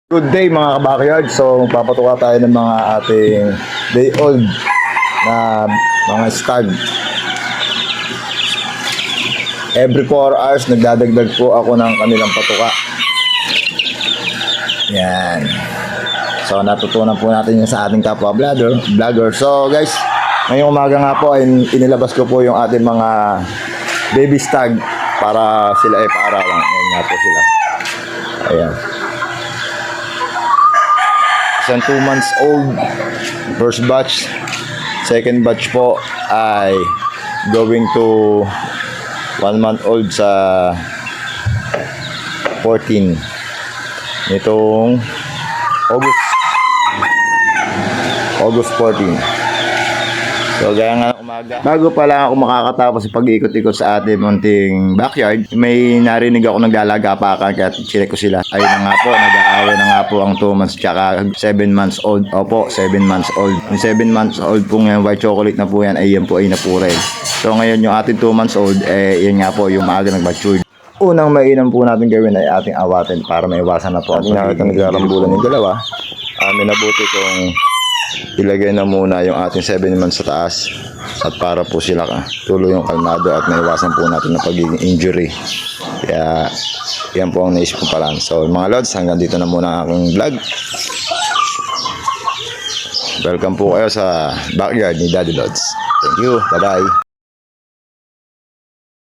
Good day mga kabakyard. So magpapatuka tayo ng mga ating day old na mga stag. Every 4 hours nagdadagdag po ako ng kanilang patuka. Yan. So natutunan po natin yan sa ating kapwa vlogger. So guys, ngayong umaga nga po ay inilabas ko po yung ating mga baby stag para sila ay paaralan. Ngayon nga po sila. Ayan. Isang 2 months old, first batch. Second batch po ay going to 1 month old sa 14 nitong August 14. So gaya nga ng umaga, bago pa lang ako makakatapos sa pag-ikot-ikot sa ating munting backyard, may narinig ako naglalagapakan kaya chinek ko sila. Ayun na nga po, nag-aaway na nga po ang 2 months tsaka 7 months old. Opo, 7 months old. Yung 7 months old po ngayon, white chocolate na po yan, ay yan po ay napurel. So ngayon yung ating 2 months old, yan nga po yung maaga nag-matured. Unang mainam po natin gawin ay ating awatin para maiwasan na po ang naglarambulan ng dalawa. Minabuti kong ilagay na muna yung ating 7 months sa taas at para po sila tuloy yung kalmado at maiwasan po natin ng pagiging injury. Kaya yan po ang naisip kong paraan. So mga lods, hanggang dito na muna ang aking vlog. Welcome po kayo sa backyard ni Daddy Lods. Thank you. Bye bye.